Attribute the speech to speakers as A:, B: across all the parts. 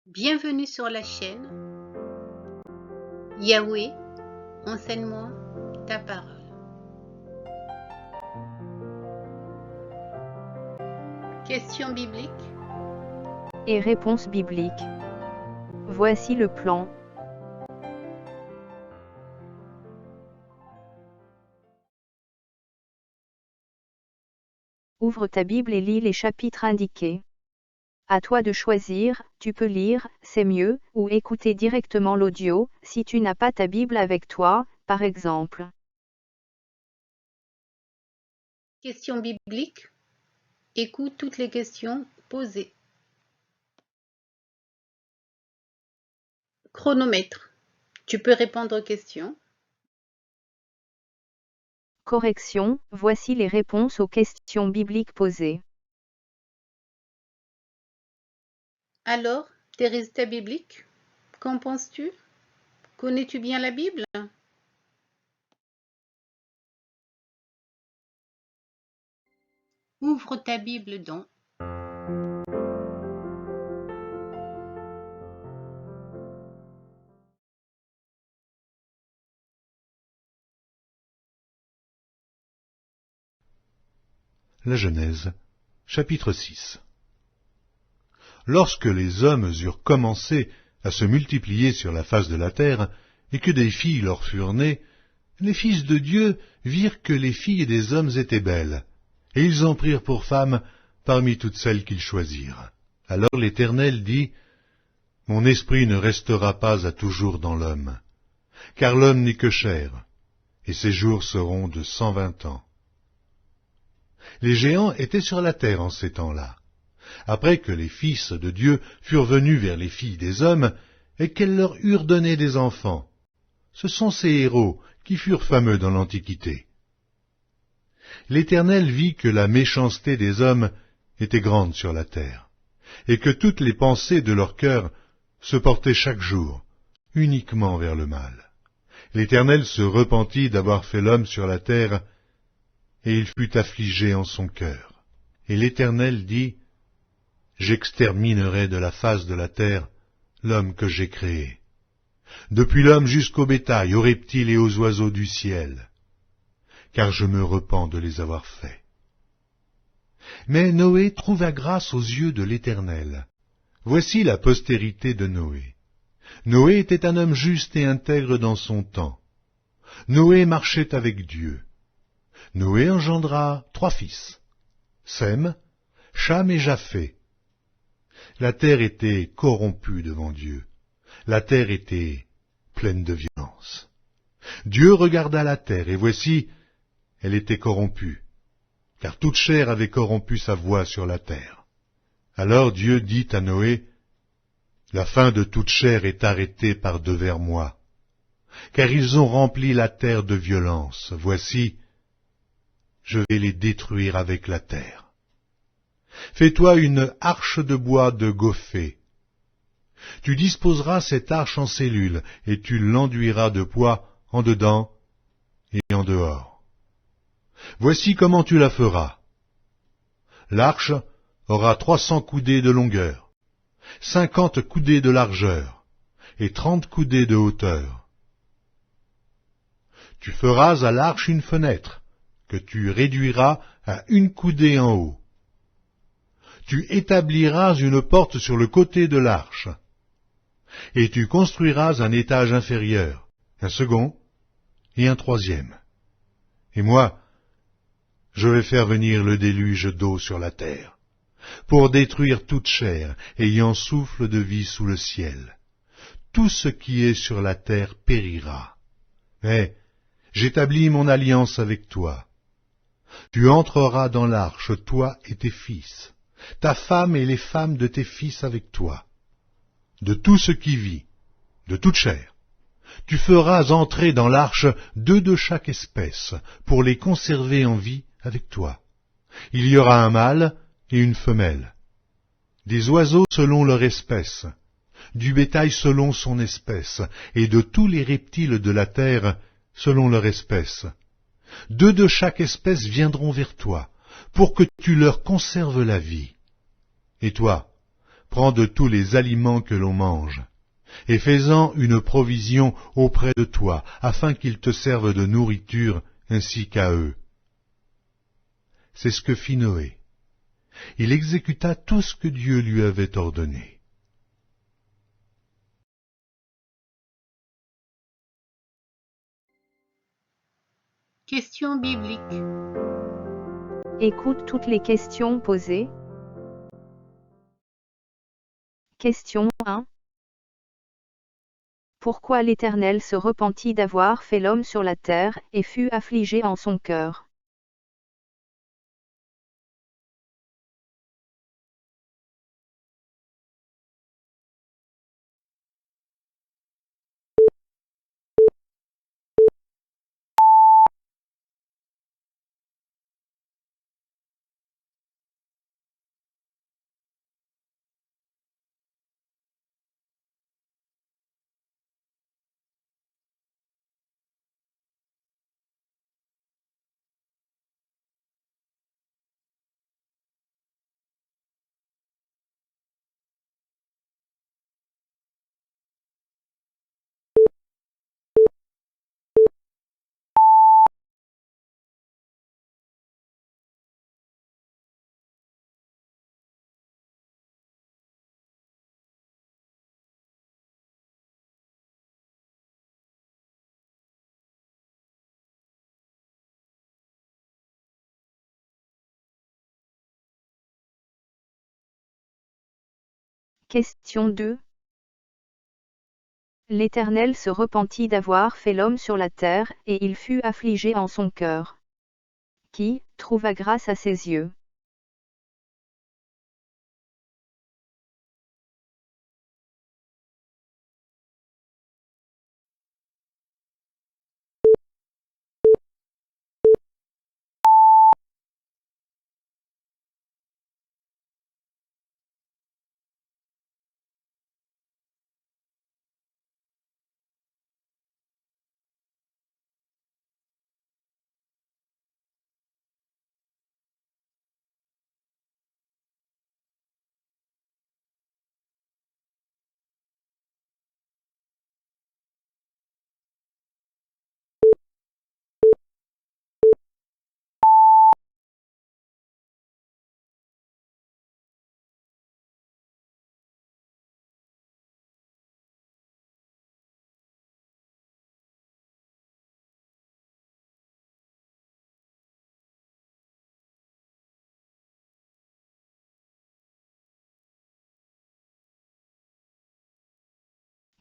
A: Bienvenue sur la chaîne Yahweh, enseigne-moi ta parole. Question biblique
B: et réponses bibliques. Voici le plan. Ouvre ta Bible et lis les chapitres indiqués. À toi de choisir, tu peux lire, c'est mieux, ou écouter directement l'audio, si tu n'as pas ta Bible avec toi, par exemple.
A: Question biblique. Écoute toutes les questions posées. Chronomètre. Tu peux répondre aux questions.
B: Correction, voici les réponses aux questions bibliques posées.
A: Alors, tes résultats bibliques, qu'en penses-tu? Connais-tu bien la Bible? Ouvre ta Bible donc.
C: La Genèse, chapitre 6. Lorsque les hommes eurent commencé à se multiplier sur la face de la terre, et que des filles leur furent nées, les fils de Dieu virent que les filles des hommes étaient belles, et ils en prirent pour femmes parmi toutes celles qu'ils choisirent. Alors l'Éternel dit, « Mon esprit ne restera pas à toujours dans l'homme, car l'homme n'est que chair, et ses jours seront de 120 ans. » Les géants étaient sur la terre en ces temps-là, après que les fils de Dieu furent venus vers les filles des hommes, et qu'elles leur eurent donné des enfants. Ce sont ces héros qui furent fameux dans l'Antiquité. L'Éternel vit que la méchanceté des hommes était grande sur la terre, et que toutes les pensées de leur cœur se portaient chaque jour uniquement vers le mal. L'Éternel se repentit d'avoir fait l'homme sur la terre, et il fut affligé en son cœur. Et l'Éternel dit, « J'exterminerai de la face de la terre l'homme que j'ai créé, depuis l'homme jusqu'au bétail, aux reptiles et aux oiseaux du ciel, car je me repens de les avoir faits. » Mais Noé trouva grâce aux yeux de l'Éternel. Voici la postérité de Noé. Noé était un homme juste et intègre dans son temps. Noé marchait avec Dieu. Noé engendra 3 fils, Sem, Cham et Japheth. La terre était corrompue devant Dieu. La terre était pleine de violence. Dieu regarda la terre, et voici, elle était corrompue, car toute chair avait corrompu sa voie sur la terre. Alors Dieu dit à Noé, « La fin de toute chair est arrêtée par devers moi, car ils ont rempli la terre de violence. Voici, je vais les détruire avec la terre. Fais-toi une arche de bois de gophée. Tu disposeras cette arche en cellules, et tu l'enduiras de poix en dedans et en dehors. Voici comment tu la feras. L'arche aura 300 coudées de longueur, 50 coudées de largeur, et 30 coudées de hauteur. Tu feras à l'arche une fenêtre, que tu réduiras à 1 coudée en haut. Tu établiras une porte sur le côté de l'arche, et tu construiras un étage inférieur, un second et un troisième. Et moi, je vais faire venir le déluge d'eau sur la terre, pour détruire toute chair ayant souffle de vie sous le ciel. Tout ce qui est sur la terre périra. Mais j'établis mon alliance avec toi. Tu entreras dans l'arche, toi et tes fils, ta femme et les femmes de tes fils avec toi. De tout ce qui vit, de toute chair, tu feras entrer dans l'arche 2 de chaque espèce, pour les conserver en vie avec toi. Il y aura un mâle et une femelle, des oiseaux selon leur espèce, du bétail selon son espèce, et de tous les reptiles de la terre selon leur espèce. 2 de chaque espèce viendront vers toi, pour que tu leur conserves la vie. Et toi, prends de tous les aliments que l'on mange, et fais-en une provision auprès de toi, afin qu'ils te servent de nourriture ainsi qu'à eux. C'est ce que fit Noé. Il exécuta tout ce que Dieu lui avait ordonné.
A: Question biblique.
B: Écoute toutes les questions posées. Question 1. Pourquoi l'Éternel se repentit d'avoir fait l'homme sur la terre, et fut affligé en son cœur? Question 2. L'Éternel se repentit d'avoir fait l'homme sur la terre, et il fut affligé en son cœur. Qui trouva grâce à ses yeux?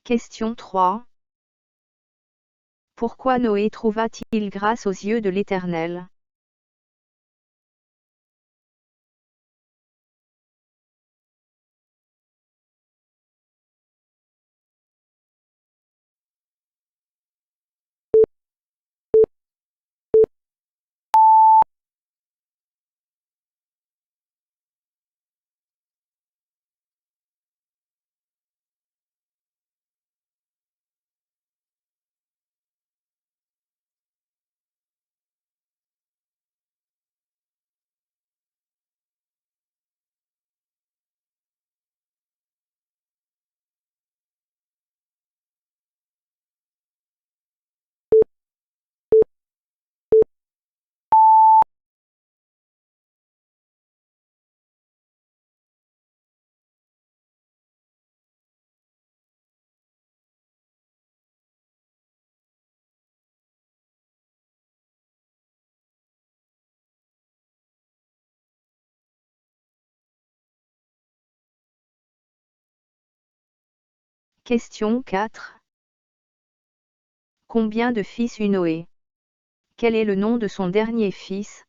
B: Question 3. Pourquoi Noé trouva-t-il grâce aux yeux de l'Éternel? Question 4. Combien de fils eut Noé? Quel est le nom de son dernier fils?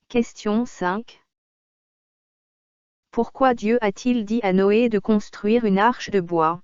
B: Question 5. Pourquoi Dieu a-t-il dit à Noé de construire une arche de bois?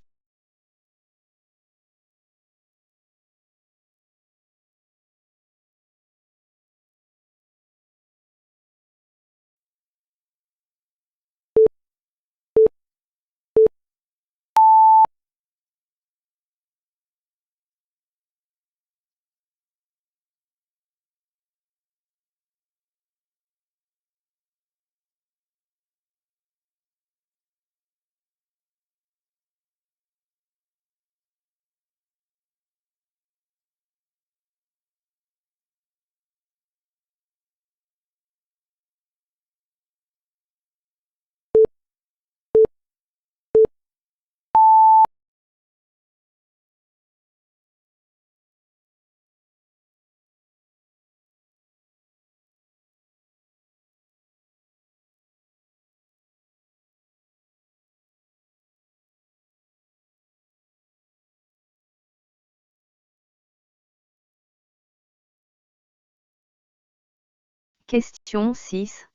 B: Question 6.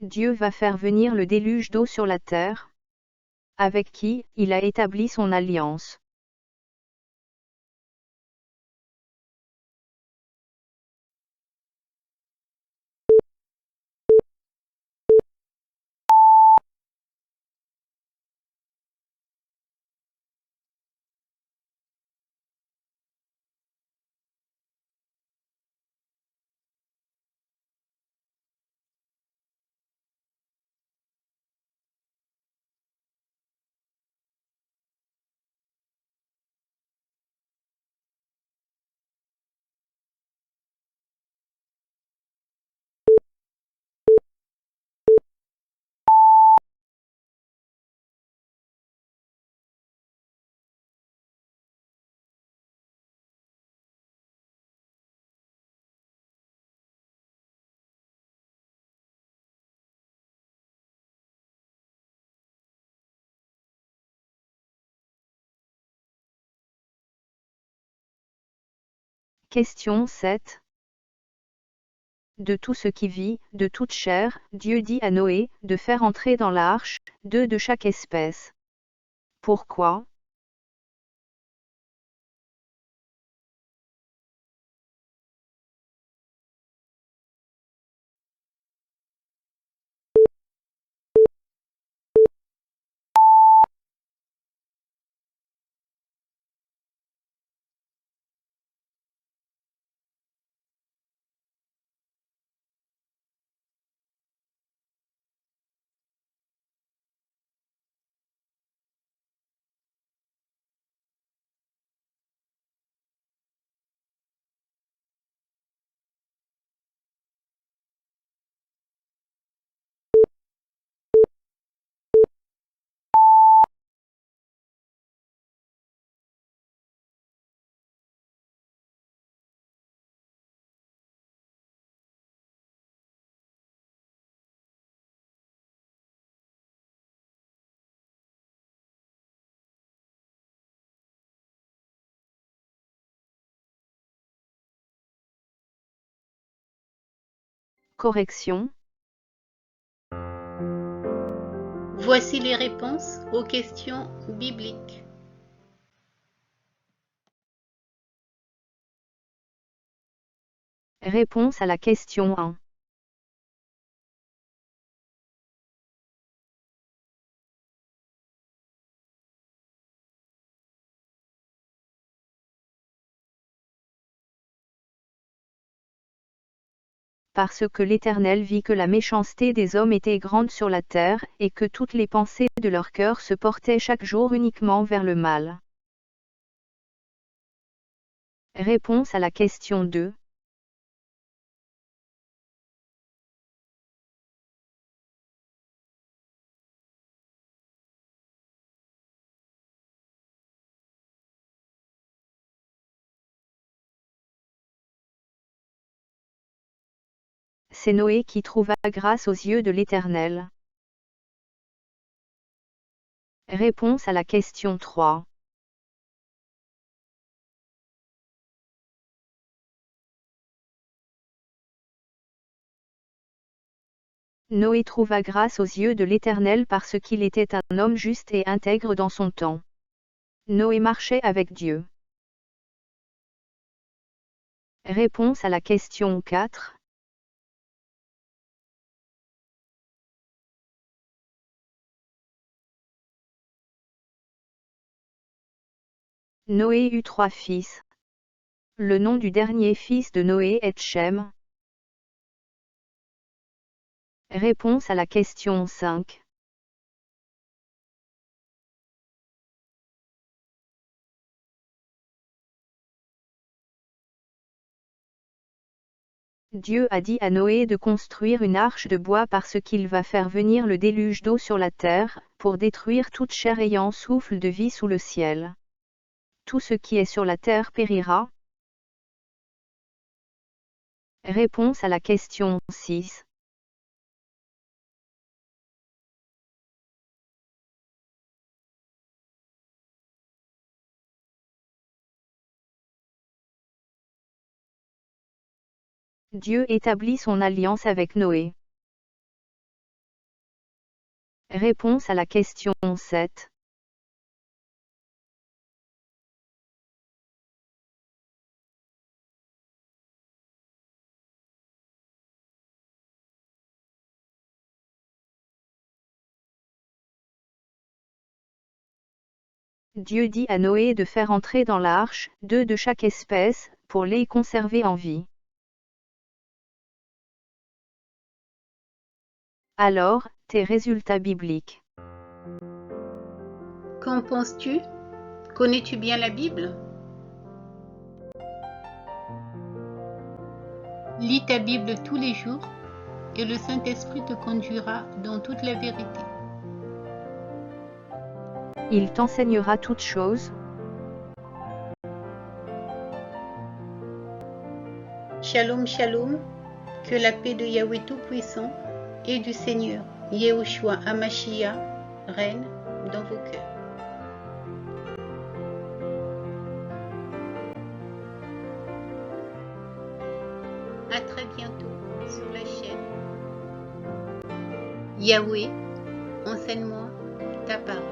B: Dieu va faire venir le déluge d'eau sur la terre. Avec qui il a établi son alliance? Question 7. De tout ce qui vit, de toute chair, Dieu dit à Noé de faire entrer dans l'arche 2 de chaque espèce. Pourquoi? Correction.
A: Voici les réponses aux questions bibliques.
B: Réponse à la question 1. Parce que l'Éternel vit que la méchanceté des hommes était grande sur la terre, et que toutes les pensées de leur cœur se portaient chaque jour uniquement vers le mal. Réponse à la question 2. C'est Noé qui trouva grâce aux yeux de l'Éternel. Réponse à la question 3. Noé trouva grâce aux yeux de l'Éternel parce qu'il était un homme juste et intègre dans son temps. Noé marchait avec Dieu. Réponse à la question 4. Noé eut 3 fils. Le nom du dernier fils de Noé est Shem. Réponse à la question 5. Dieu a dit à Noé de construire une arche de bois parce qu'il va faire venir le déluge d'eau sur la terre, pour détruire toute chair ayant souffle de vie sous le ciel. Tout ce qui est sur la terre périra. Réponse à la question 6. Dieu établit son alliance avec Noé. Réponse à la question 7. Dieu dit à Noé de faire entrer dans l'arche 2 de chaque espèce, pour les conserver en vie. Alors, tes résultats bibliques.
A: Qu'en penses-tu? Connais-tu bien la Bible? Lis ta Bible tous les jours et le Saint-Esprit te conduira dans toute la vérité.
B: Il t'enseignera toutes choses.
A: Shalom, shalom, que la paix de Yahweh Tout-Puissant et du Seigneur Yehoshua Hamashiach règne dans vos cœurs. À très bientôt sur la chaîne Yahweh, enseigne-moi ta parole.